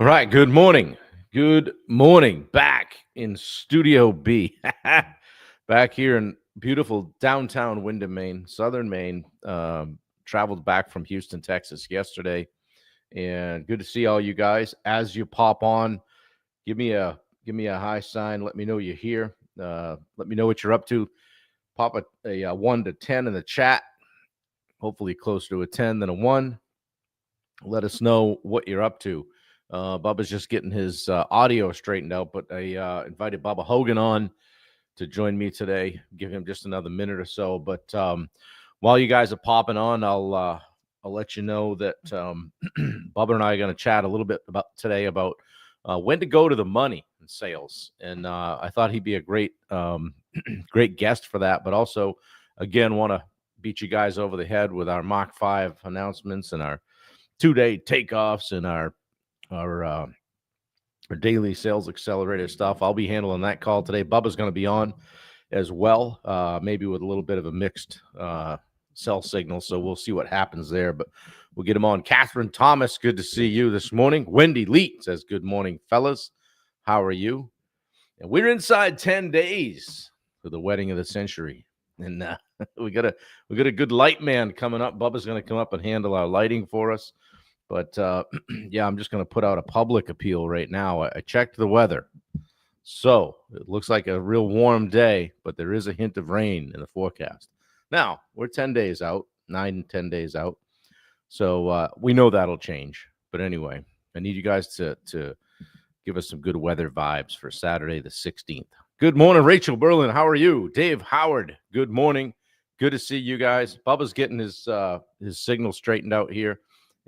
All right. Good morning. Good morning. Back in Studio B. Back here in beautiful downtown Windham, Maine, southern Maine. Traveled back from Houston, Texas yesterday. And good to see all you guys. As you pop on, give me a high sign. Let me know you're here. Let me know what you're up to. Pop a 1 to 10 in the chat. Hopefully closer to a 10 than a 1. Let us know what you're up to. Bubba's just getting his audio straightened out, but I invited Bubba Hogan on to join me today. Give him just another minute or so. But while you guys are popping on, I'll let you know that Bubba and I are going to chat a little bit about today about when to go to the money in sales. And I thought he'd be a great great guest for that. But also, again, want to beat you guys over the head with our Mach 5 announcements and our 2-day takeoffs and our daily sales accelerator stuff. I'll be handling that call today. Bubba's going to be on as well, maybe with a little bit of a mixed cell signal. So we'll see what happens there, but we'll get him on. Catherine Thomas, good to see you this morning. Wendy Leet says, good morning, fellas. How are you? And we're inside 10 days for the wedding of the century. And we got a good light man coming up. Bubba's going to come up and handle our lighting for us. But, yeah, I'm just going to put out a public appeal right now. I checked the weather. So it looks like a real warm day, but there is a hint of rain in the forecast. Now, we're 10 days out, 10 days out. So we know that'll change. But anyway, I need you guys to give us some good weather vibes for Saturday the 16th. Good morning, Rachel Berlin. How are you? Dave Howard, good morning. Good to see you guys. Bubba's getting his signal straightened out here.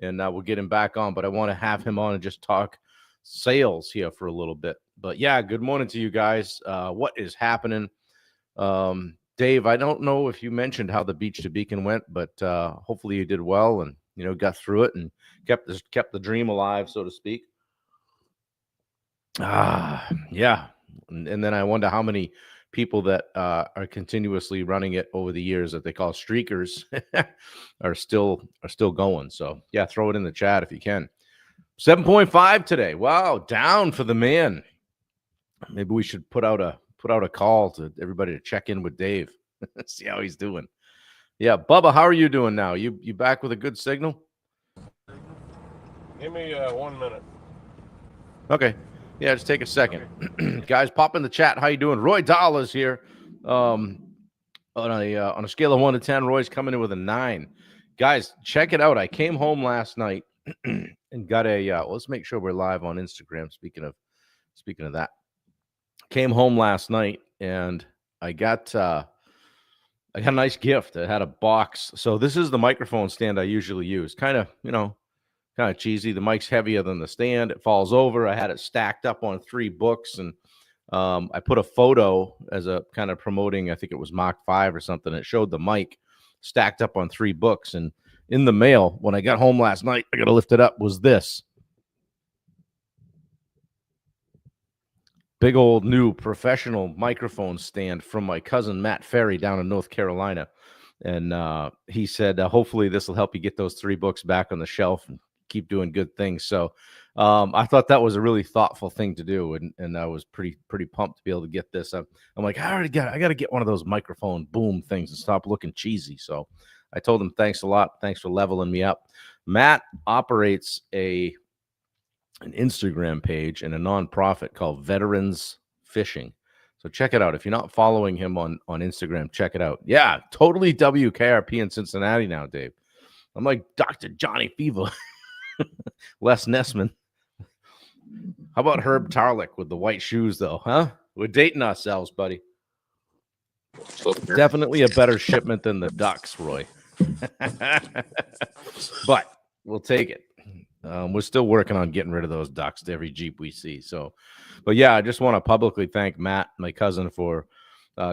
And we'll get him back on, but I want to have him on and just talk sales here for a little bit. But yeah, good morning to you guys. What is happening? Dave, I don't know if you mentioned how the Beach to Beacon went, but hopefully you did well and, got through it and kept the dream alive, so to speak. Yeah. And then I wonder how many people that are continuously running it over the years that they call streakers are still going. So yeah, throw it in the chat if you can. 7.5 today. Wow, down for the man. Maybe we should put out a call to everybody to check in with Dave. See how he's doing. Yeah, Bubba, how are you doing now? You back with a good signal? Give me 1 minute. Okay. Yeah, just take a second. Okay. Guys, pop in the chat. How you doing? Roy Dahl is here. On a scale of 1 to 10, Roy's coming in with a 9. Guys, check it out. I came home last night and got let's make sure we're live on Instagram. Speaking of that, came home last night and I got a nice gift. I had a box. So this is the microphone stand I usually use. Kind of cheesy. The mic's heavier than the stand. It falls over. I had it stacked up on 3 books, and I put a photo as a kind of promoting, I think it was Mach 5 or something. It showed the mic stacked up on 3 books. And in the mail, when I got home last night, I got to lift it up, was this. Big old new professional microphone stand from my cousin Matt Ferry down in North Carolina. And he said, hopefully this will help you get those 3 books back on the shelf and keep doing good things. So I thought that was a really thoughtful thing to do, and I was pretty pumped to be able to get this. I'm like, I got to get one of those microphone boom things and stop looking cheesy. So I told him, thanks a lot. Thanks for leveling me up. Matt operates an Instagram page and a nonprofit called Veterans Fishing. So check it out. If you're not following him on Instagram, check it out. Yeah, totally WKRP in Cincinnati now, Dave. I'm like Dr. Johnny Fever. Les Nessman. How about Herb Tarlick with the white shoes, though, huh? We're dating ourselves, buddy. Definitely a better shipment than the Ducks, Roy. But we'll take it. We're still working on getting rid of those Ducks to every Jeep we see. So, but yeah, I just want to publicly thank Matt, my cousin, for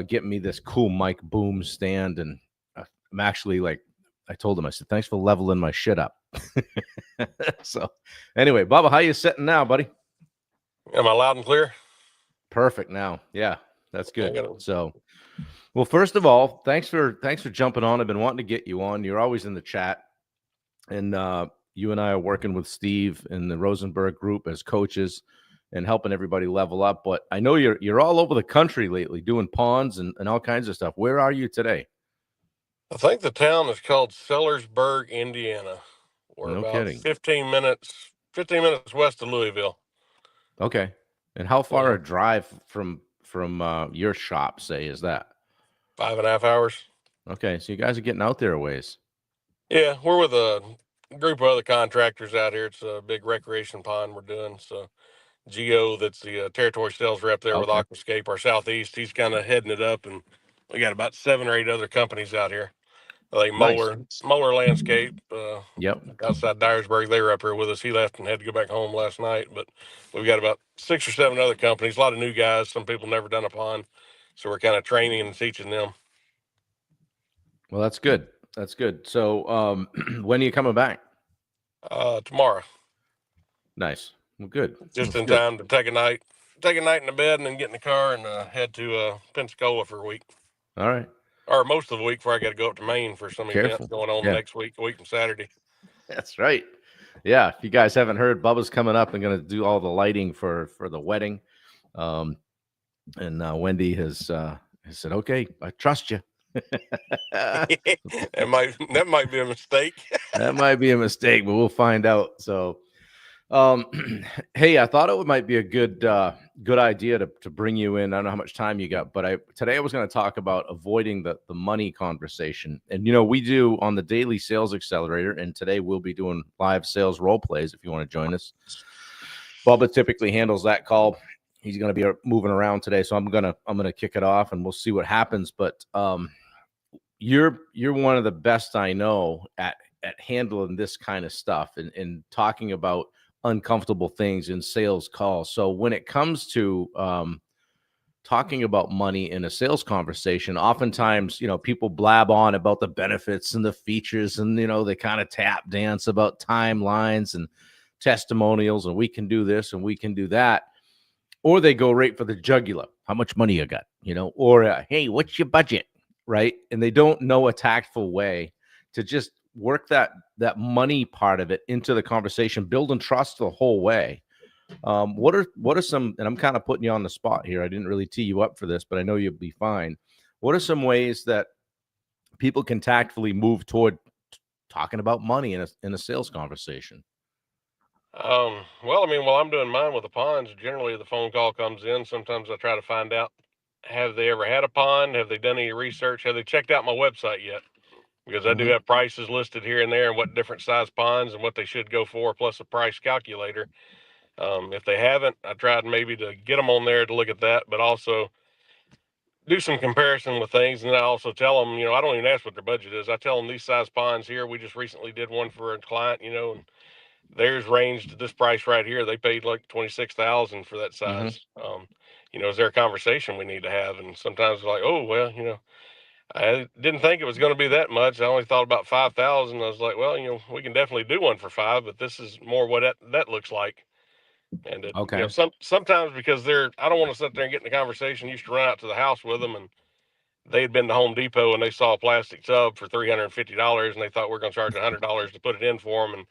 getting me this cool mic boom stand. And I'm actually I told him, I said, thanks for leveling my shit up. So anyway, Bubba, how you sitting now, buddy? Am I loud and clear? Perfect now. Yeah, that's good. So, well, first of all, thanks for jumping on. I've been wanting to get you on. You're always in the chat. And you and I are working with Steve and the Rosenberg group as coaches and helping everybody level up. But I know you're all over the country lately doing ponds and all kinds of stuff. Where are you today? I think the town is called Sellersburg, Indiana. We're No about kidding. 15 minutes west of Louisville. Okay. And how far Yeah, a drive from your shop, say, is that? 5.5 hours. Okay, so you guys are getting out there a ways. Yeah, we're with a group of other contractors out here. It's a big recreation pond we're doing. So Geo, that's the territory sales rep there with Okay. Aquascape, our southeast, he's kind of heading it up, and we got about 7 or 8 other companies out here. Like Nice. Moeller Landscape, Yep. outside Dyersburg. They were up here with us. He left and had to go back home last night. But we've got about 6 or 7 other companies, a lot of new guys. Some people never done a pond. So we're kind of training and teaching them. Well, that's good. That's good. So when are you coming back? Tomorrow, Nice. Well, good. just That's in good. time to take a night in the bed and then get in the car and head to Pensacola for a week. All right. Or most of the week before I got to go up to Maine for some events Careful. going on Yeah, next week, a week from Saturday. that's right. Yeah. If you guys haven't heard, Bubba's coming up and going to do all the lighting for the wedding. And Wendy has said, "Okay, I trust you." that might be a mistake. That might be a mistake, but we'll find out. So, um, hey, I thought it might be a good idea to bring you in. I don't know how much time you got, but today I was going to talk about avoiding the money conversation. And we do on the Daily Sales Accelerator, and today we'll be doing live sales role plays. If you want to join us, Bubba typically handles that call. He's going to be moving around today, so I'm gonna kick it off, and we'll see what happens. But you're one of the best I know at handling this kind of stuff and talking about uncomfortable things in sales calls. So when it comes to talking about money in a sales conversation, oftentimes people blab on about the benefits and the features, and they kind of tap dance about timelines and testimonials, and we can do this and we can do that. Or they go right for the jugular. How much money you got? Or hey, what's your budget? Right. And they don't know a tactful way to just work that money part of it into the conversation, building trust the whole way. What are some, and I'm kind of putting you on the spot here. I didn't really tee you up for this, but I know you'll be fine. What are some ways that people can tactfully move toward talking about money in a sales conversation? Well, I mean, while I'm doing mine with the ponds, generally the phone call comes in. Sometimes I try to find out, have they ever had a pond? Have they done any research? Have they checked out my website yet? Because I do Mm-hmm. have prices listed here and there and what different size ponds and what they should go for, plus a price calculator. If they haven't, I tried maybe to get them on there to look at that, but also do some comparison with things. And I also tell them, I don't even ask what their budget is. I tell them these size ponds here. We just recently did one for a client, and theirs ranged to this price right here. They paid like 26,000 for that Mm-hmm. size. Is there a conversation we need to have? And sometimes they're like, oh well, I didn't think it was going to be that much. I only thought about 5,000. I was like, well, we can definitely do one for 5, but this is more what that looks like. And Okay. sometimes because I don't want to sit there and get in a conversation. Used to run out to the house with them, and they had been to Home Depot and they saw a plastic tub for $350, and they thought we are going to charge $100 to put it in for them. And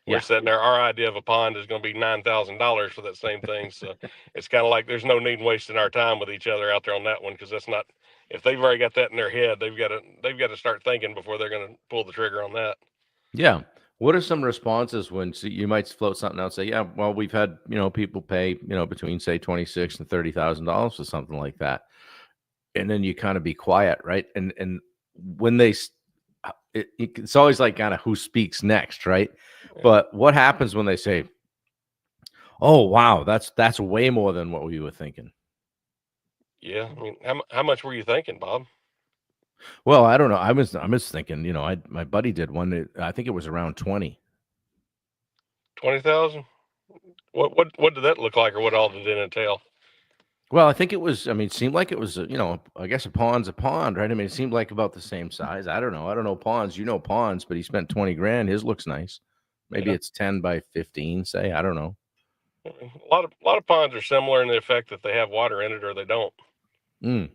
we're Yeah. sitting there. Our idea of a pond is going to be $9,000 for that same thing. So it's kind of like there's no need in wasting our time with each other out there on that one, because that's not. If they've already got that in their head, they've got to start thinking before they're going to pull the trigger on that. Yeah. What are some responses when you might float something out and say, yeah, well, we've had, people pay, between say 26 and $30,000 for something like that. And then you kind of be quiet. Right. And when it's always like kind of who speaks next. Right. Yeah. But what happens when they say, oh, wow, that's way more than what we were thinking? Yeah. I mean, how much were you thinking, Bob? Well, I don't know. I was thinking, my buddy did one. I think it was around 20. 20,000. What did that look like, or what all did it entail? Well, I think it was. I mean, it seemed like it was. I guess a pond's a pond, right? I mean, it seemed like about the same size. I don't know. I don't know ponds. Ponds, but he spent 20 grand. His looks nice. Maybe Yeah. it's 10 by 15. Say, I don't know. A lot of ponds are similar in the effect that they have water in it or they don't. Mm.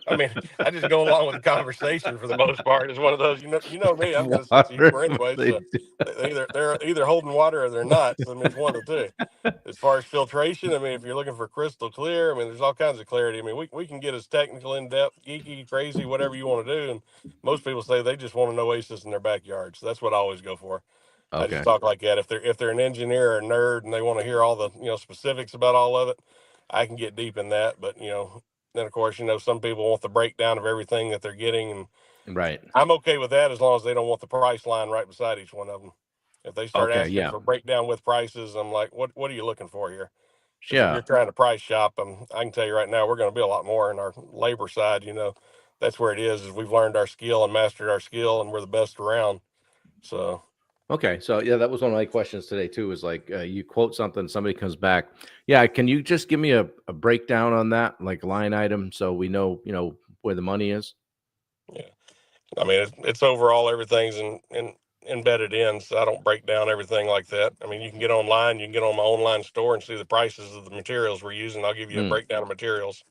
I mean, I just go along with the conversation for the most part. It's one of those, you know me. I've got a sense of Water, humor anyway. they So do. they're either holding water or they're not. So, I mean, it's one of the two. As far as filtration, I mean, if you're looking for crystal clear, I mean, there's all kinds of clarity. I mean, we can get as technical, in depth, geeky, crazy, whatever you want to do. And most people say they just want an oasis in their backyard. So that's what I always go for. I just Okay. talk like that. If they're an engineer or a nerd and they want to hear all the specifics about all of it, I can get deep in that. But then of course some people want the breakdown of everything that they're getting, and Right. I'm okay with that as long as they don't want the price line right beside each one of them. If they start Okay. asking Yeah. for breakdown with prices, I'm like, what are you looking for here? Because if Yeah. you're trying to price shop, I can tell you right now, we're going to be a lot more in our labor side. That's where it is we've learned our skill and mastered our skill, and we're the best around. So Okay. So yeah, that was one of my questions today too. Is like you quote something, somebody comes back. Yeah. Can you just give me a breakdown on that, like line item, so we know where the money is? yeah, I mean it's overall everything's embedded in, so I don't break down everything like that. I mean, you can get online, you can get on my online store and see the prices of the materials we're using. I'll give you a Mm, breakdown of materials.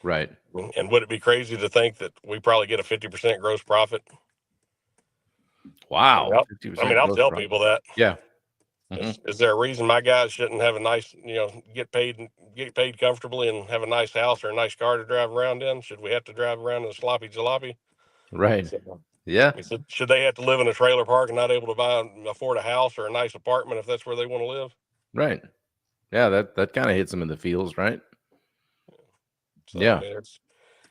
right. And would it be crazy to think that we probably get a 50% gross profit? I mean, Wow. I'll, fifty I mean, percent I'll gross tell profit. people that. Yeah. Hmm. Is there a reason my guys shouldn't have a nice, get paid comfortably and have a nice house or a nice car to drive around in? Should we have to drive around in a sloppy jalopy? Right. So, Yeah. should they have to live in a trailer park and not able to afford a house or a nice apartment if that's where they want to live? Right. Yeah. That kind of hits them in the feels, right? So I Yeah. mean,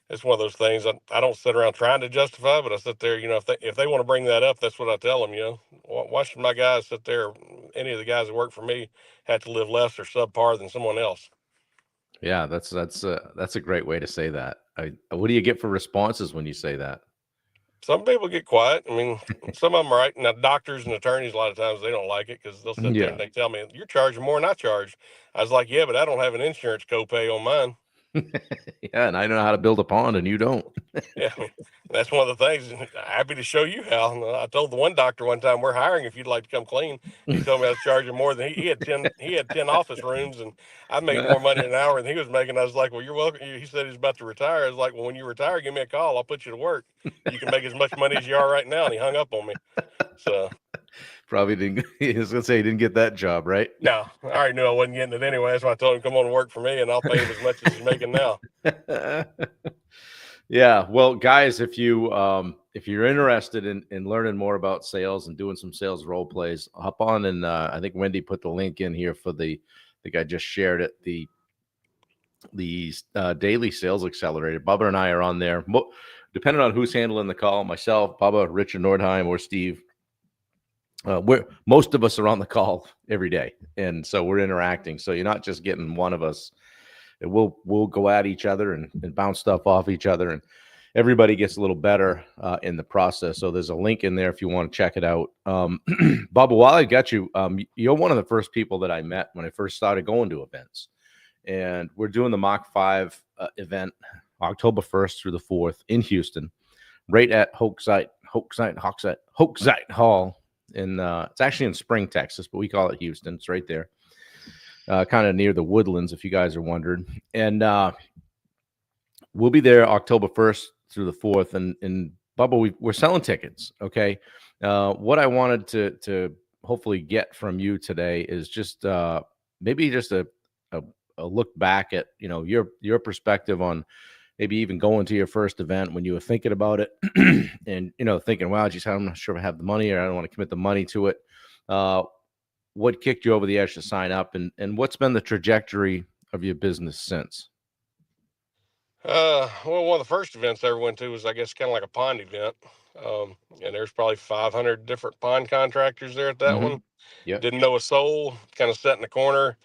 it's one of those things. I don't sit around trying to justify, but I sit there. If they want to bring that up, that's what I tell them. Why should my guys sit there? Any of the guys that work for me have to live less or subpar than someone else? Yeah. That's a great way to say that. What do you get for responses when you say that? Some people get quiet. I mean, some of them are right. Now, doctors and attorneys, a lot of times they don't like it because they'll sit there Yeah. and they tell me, "You're charging more than I charge." I was like, "Yeah, but I don't have an insurance copay on mine." Yeah, and I know how to build a pond, and you don't. Yeah, that's one of the things. Happy to show you how. And I told the one doctor one time, "We're hiring if you'd like to come clean." He told me I was charging more than he had 10. He had 10 office rooms, and I made more money an hour than he was making. I was like, "Well, you're welcome." He said he's about to retire. I was like, "Well, when you retire, give me a call. I'll put you to work. You can make as much money as you are right now." And he hung up on me. So Probably didn't. He was gonna say he didn't get that job, right? no, I already knew I wasn't getting it anyway. That's why I told him, "Come on and work for me, and I'll pay him as much as he's making now." Yeah. Well, guys, if you're interested in learning more about sales and doing some sales role plays, hop on and I think Wendy put the link in here for I think I just shared it. The daily sales accelerator. Bubba and I are on there. Depending on who's handling the call, myself, Bubba, Richard Nordheim, or Steve. Most of us are on the call every day, and so we're interacting. So you're not just getting one of us. We'll go at each other and bounce stuff off each other, and everybody gets a little better in the process. So there's a link in there if you want to check it out. Bubba, while I got you, you're one of the first people that I met when I first started going to events, and we're doing the Mach 5 event October 1st through the 4th in Houston, right at Hochzeit Hall. It's actually in Spring, Texas, but we call it Houston. It's right there, kind of near the Woodlands, if you guys are wondering. And we'll be there October 1st through the 4th. And Bubba, we're selling tickets. Okay. What I wanted to hopefully get from you today is just maybe just a look back at your perspective on maybe even going to your first event when you were thinking about it and thinking, wow, geez, I'm not sure if I have the money or I don't want to commit the money to it. What kicked you over the edge to sign up, and what's been the trajectory of your business since? Well, one of the first events I ever went to was, I guess, kind of like a pond event. And there's probably 500 different pond contractors there at that Mm-hmm. one. Yep. Didn't know a soul, kind of sat in the corner.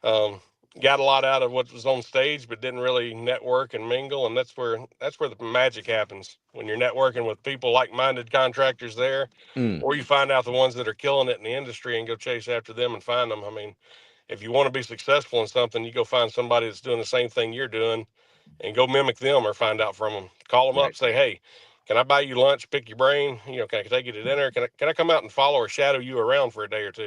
Um, got a lot out of what was on stage, but didn't really network and mingle. And that's where the magic happens when you're networking with people like-minded contractors there, Mm, or you find out the ones that are killing it in the industry and go chase after them and find them. I mean, if you want to be successful in something, you go find somebody that's doing the same thing you're doing and go mimic them or find out from them. Call them up, right. say, "Hey, can I buy you lunch, pick your brain? Can I take you to dinner? Can I come out and follow or shadow you around for a day or two?"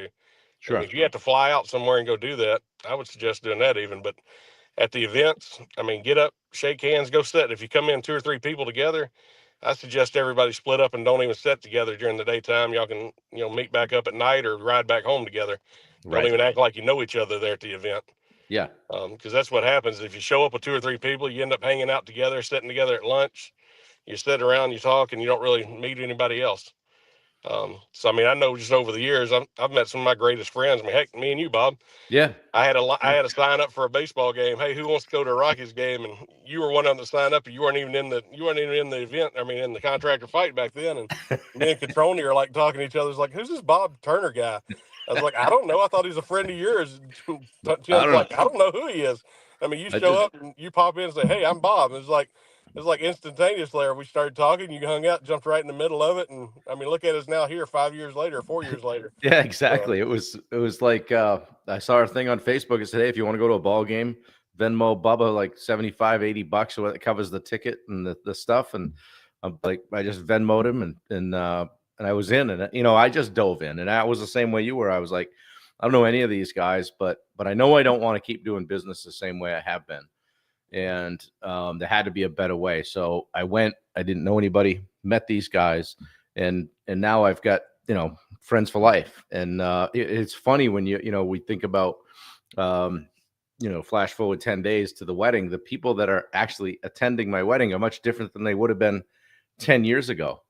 I mean, Sure. if you have to fly out somewhere and go do that, I would suggest doing that even. But at the events, I mean, get up, shake hands, go sit. If you come in 2 or 3 people together, I suggest everybody split up and don't even sit together during the daytime. Y'all can, meet back up at night or ride back home together. Don't Right. even act like you know each other there at the event. Yeah. Because that's what happens. If you show up with 2 or 3 people, you end up hanging out together, sitting together at lunch. You sit around, you talk, and you don't really meet anybody else. So I mean, I know just over the years, I've met some of my greatest friends. I mean, heck, me and you, Bob. Yeah. I had to sign up for a baseball game. Hey, who wants to go to a Rockies game? And you were one of them to sign up. You weren't even in the event. I mean, in the contractor fight back then. And me and Catroni are like talking to each other. It's like, who's this Bob Turner guy? I was like, I don't know. I thought he was a friend of yours. I Tim's don't like, know. I don't know who he is. I mean, you I show just up and you pop in and say, hey, I'm Bob. It's like instantaneous there. We started talking, you hung out, jumped right in the middle of it. And I mean, look at us now here 5 years later, 4 years later. Yeah, So, exactly. It was like I saw a thing on Facebook. It said, hey, if you want to go to a ball game, Venmo Bubba like 75, $80, so it covers the ticket and the stuff. And I'm like, I just Venmoed him and I was in, and I just dove in, and that was the same way you were. I was like, I don't know any of these guys, but I know I don't want to keep doing business the same way I have been. And there had to be a better way. So I went. I didn't know anybody. Met these guys, and now I've got friends for life. And it's funny when we think about flash forward 10 days to the wedding. The people that are actually attending my wedding are much different than they would have been 10 years ago.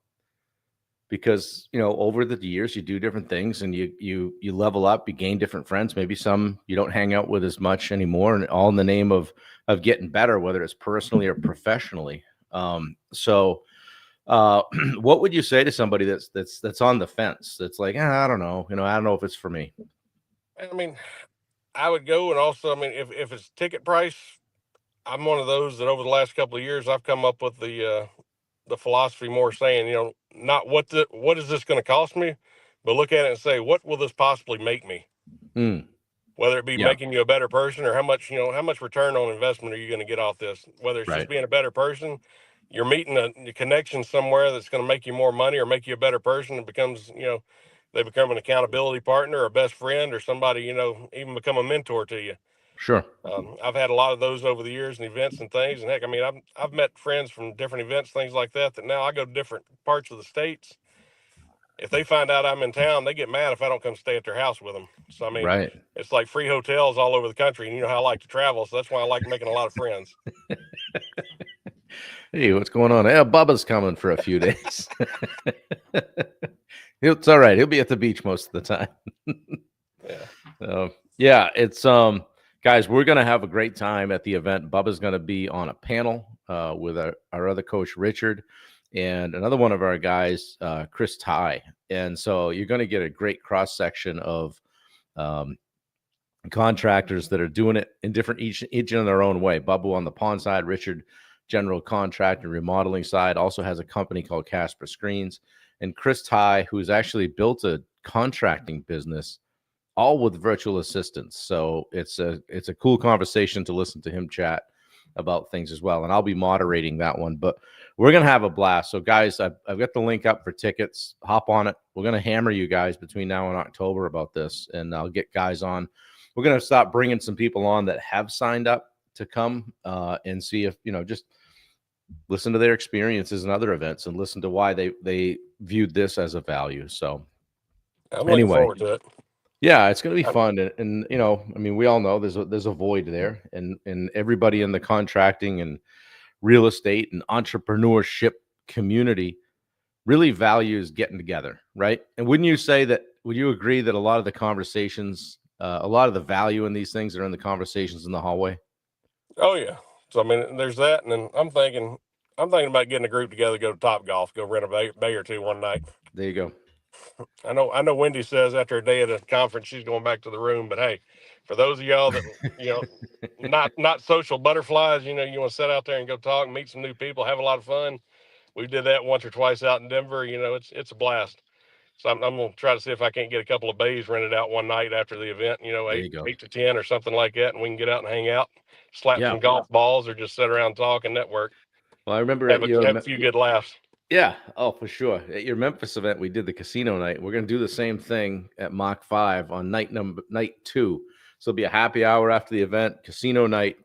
Because over the years you do different things and you level up, you gain different friends. Maybe some you don't hang out with as much anymore, and all in the name of getting better, whether it's personally or professionally. So what would you say to somebody that's on the fence, that's like, I don't know, I don't know if it's for me? I mean, I would go, and also, I mean, if it's ticket price, I'm one of those that over the last couple of years I've come up with the philosophy more saying, not what is this going to cost me, but look at it and say, what will this possibly make me? Mm, Whether it be yeah, making you a better person, or how much return on investment are you going to get off this? Whether it's just right, being a better person, you're meeting a connection somewhere that's going to make you more money or make you a better person. It becomes, they become an accountability partner or a best friend or somebody, even become a mentor to you. sure, I've had a lot of those over the years and events and things. And heck, I mean, I've met friends from different events, things like that. That now I go to different parts of the states. If they find out I'm in town, they get mad if I don't come stay at their house with them. So I mean, right. it's like free hotels all over the country, and you know how I like to travel, so that's why I like making a lot of friends. Hey, what's going on? Yeah, Bubba's coming for a few days. It's all right. He'll be at the beach most of the time. Yeah. Yeah, it's guys, we're gonna have a great time at the event. Bubba's gonna be on a panel with our other coach Richard and another one of our guys, Chris Ty. And so you're gonna get a great cross section of um, contractors that are doing it in different each in their own way. Bubba on the pond side, Richard general contractor remodeling side, also has a company called Casper Screens, and Chris Ty, who's actually built a contracting business all with virtual assistants. So it's a cool conversation to listen to him chat about things as well. And I'll be moderating that one, but we're going to have a blast. So guys, I've got the link up for tickets. Hop on it. We're going to hammer you guys between now and October about this, and I'll get guys on. We're going to stop bringing some people on that have signed up to come and see if, just listen to their experiences in other events and listen to why they viewed this as a value. So I'm looking anyway, forward to it. yeah, it's going to be fun, and I mean, we all know there's a void there, and everybody in the contracting and real estate and entrepreneurship community really values getting together, right? And wouldn't you say that? Would you agree that a lot of the conversations, a lot of the value in these things are in the conversations in the hallway? Oh yeah. So I mean, there's that, and then I'm thinking about getting a group together, go to Top Golf, go rent a bay or two one night. There you go. I know Wendy says after a day at a conference she's going back to the room, but hey, for those of y'all that not social butterflies, you want to sit out there and go talk, meet some new people, have a lot of fun. We did that once or twice out in Denver. It's a blast. So I'm gonna try to see if I can't get a couple of bays rented out one night after the event. There Eight you go. eight to 10 or something like that, and we can get out and hang out, slap Yeah. some golf balls, or just sit around talk and network. Well, I remember Have at your have a few good laughs. yeah, oh for sure. At your Memphis event, we did the casino night. We're gonna do the same thing at Mach 5 on night 2. So it'll be a happy hour after the event, casino night.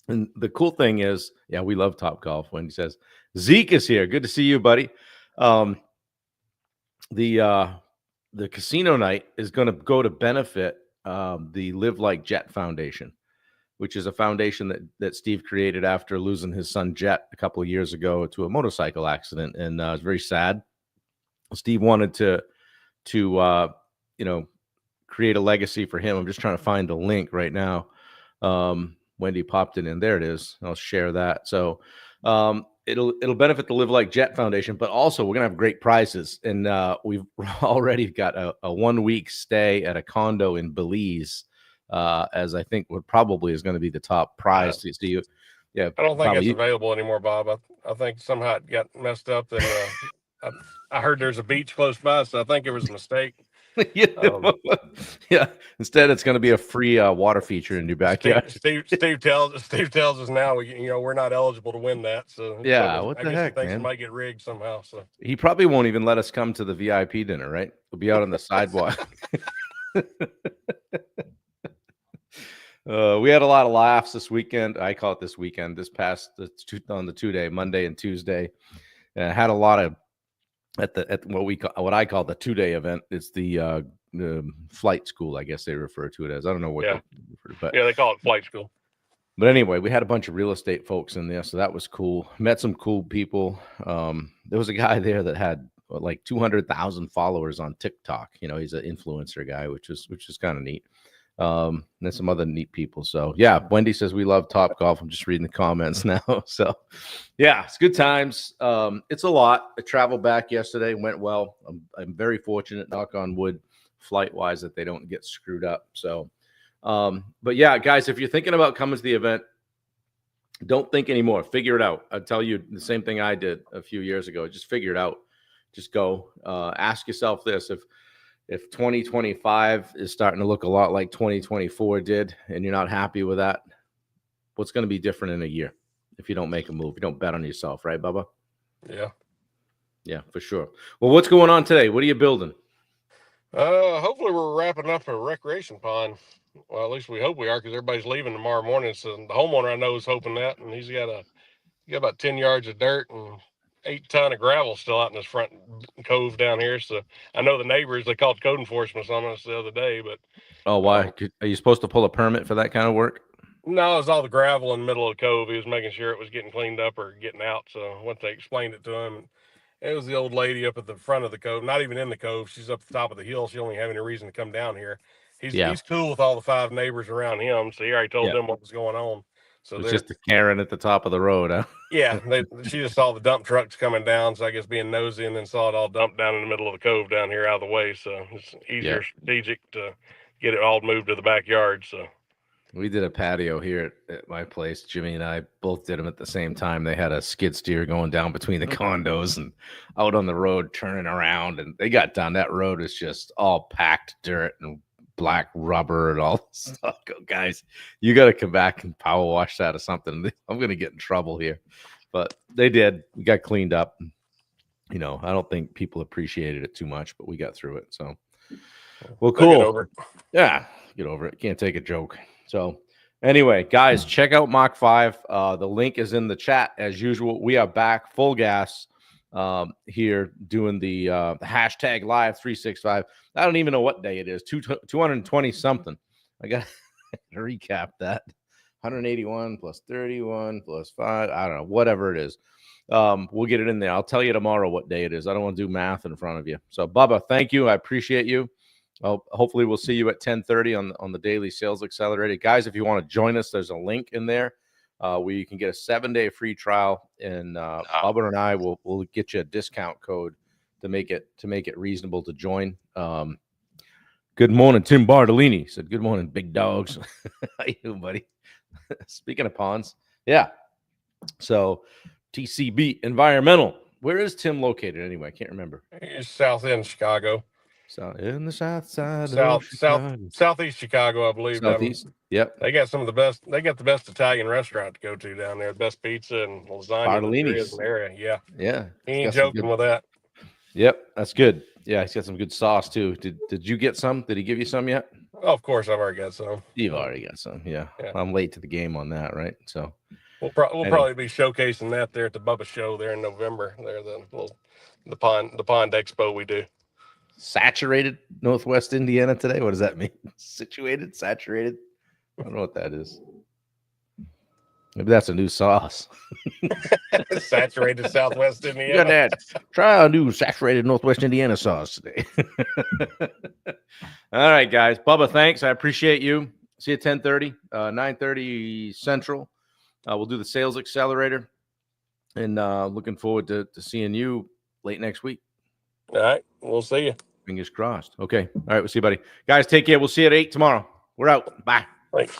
And the cool thing is, yeah, we love Top Golf. Wendy says, Zeke is here. Good to see you, buddy. The casino night is going to go to benefit the Live Like Jet Foundation, which is a foundation that Steve created after losing his son Jet a couple of years ago to a motorcycle accident, and it's very sad. Steve wanted to create a legacy for him. I'm just trying to find the link right now. Wendy popped it in. There it is. I'll share that. So it'll benefit the Live Like Jet Foundation, but also we're gonna have great prizes. And we've already got a 1 week stay at a condo in Belize, as I think what probably is going to be the top prize. Yeah. I don't think it's available anymore, Bob. I think somehow it got messed up. And I heard there's a beach close by, so I think it was a mistake. Yeah. Instead, it's going to be a free water feature in your backyard. Steve tells us now we're not eligible to win that. So yeah, what the heck, man? It might get rigged somehow. So he probably won't even let us come to the VIP dinner, right? We'll be out on the sidewalk. We had a lot of laughs this weekend. I call it this weekend. This past on the 2-day, Monday and Tuesday, had a lot of at what I call the 2-day event. It's the flight school, I guess they refer to it as. I don't know what. Yeah, they call it flight school. But anyway, we had a bunch of real estate folks in there, so that was cool. Met some cool people. There was a guy there that had like 200,000 followers on TikTok. He's an influencer guy, which is kind of neat. And then some other neat people. So yeah, Wendy says we love Top Golf. I'm just reading the comments now. So yeah, it's good times. It's a lot. I traveled back yesterday, went well. I'm very fortunate, knock on wood, flight wise, that they don't get screwed up. So but yeah, guys, if you're thinking about coming to the event, don't think anymore. Figure it out. I'll tell you the same thing I did a few years ago. Just figure it out. Just go. Ask yourself this: if 2025 is starting to look a lot like 2024 did, and you're not happy with that, what's going to be different in a year if you don't make a move? You don't bet on yourself, right, Bubba? Yeah, for sure. Well, what's going on today? What are you building? Hopefully we're wrapping up a recreation pond. Well, at least we hope we are, because everybody's leaving tomorrow morning. So the homeowner I know is hoping that, and he's got about 10 yards of dirt and 8 ton of gravel still out in this front cove down here. So I know the neighbors, they called code enforcement on us the other day, but why? Are you supposed to pull a permit for that kind of work? No, it was all the gravel in the middle of the cove. He was making sure it was getting cleaned up or getting out. So once they explained it to him, it was the old lady up at the front of the cove, not even in the cove. She's up the top of the hill. She don't have any reason to come down here. He's cool with all the 5 neighbors around him. So he already told them what was going on. So it's just the Karen at the top of the road, huh? Yeah, she just saw the dump trucks coming down, so I guess being nosy, and then saw it all dumped down in the middle of the cove down here out of the way. So it's easier, strategic to get it all moved to the backyard. So we did a patio here at my place. Jimmy and I both did them at the same time. They had a skid steer going down between the condos and out on the road, turning around, and they got down. That road is just all packed dirt and black rubber and all this stuff. Guys, you got to come back and power wash that or something. I'm going to get in trouble here. But they did. We got cleaned up. I don't think people appreciated it too much, but we got through it. So, well, cool. Get over it. Yeah, get over it. Can't take a joke. So, anyway, guys, check out Mach 5. The link is in the chat as usual. We are back full gas here doing the hashtag live 365. I don't even know what day it is. 220 something. I got to recap that. 181 plus 31 plus 5. I don't know, whatever it is. We'll get it in there. I'll tell you tomorrow what day it is. I don't want to do math in front of you. So, Bubba, thank you. I appreciate you. Hopefully we'll see you at 10:30 on the Daily Sales Accelerator. Guys, if you want to join us, there's a link in there where you can get a 7-day free trial, and Bubba and I will get you a discount code to make it reasonable to join. Good morning, Tim Bartolini said. Good morning, big dogs. How you doing, buddy? Speaking of ponds, yeah. So TCB Environmental. Where is Tim located anyway? I can't remember. He's south end Chicago. So in the south side, southeast Chicago, I believe. Southeast. Yep. They got some of the best. They got the best Italian restaurant to go to down there. Best pizza and lasagna in the area. Yeah. Yeah. He ain't joking with that. Yep, that's good. Yeah, he's got some good sauce too. Did you get some? Did he give you some yet? Oh, of course, I've already got some. You've already got some. Yeah. Yeah. I'm late to the game on that, right? So We'll anyway. probably be showcasing that there at the Bubba Show there in November. There, the pond expo we do. Saturated Northwest Indiana today. What does that mean? Situated, saturated. I don't know what that is. Maybe that's a new sauce. Saturated Southwest You Indiana. got that? Try our new saturated Northwest Indiana sauce today. All right, guys. Bubba, thanks. I appreciate you. See you at 10:30, 9:30 Central. We'll do the sales accelerator, and looking forward to seeing you late next week. All right, we'll see you. Fingers crossed. Okay. All right. We'll see you, buddy. Guys, take care. We'll see you at 8 tomorrow. We're out. Bye. Thanks.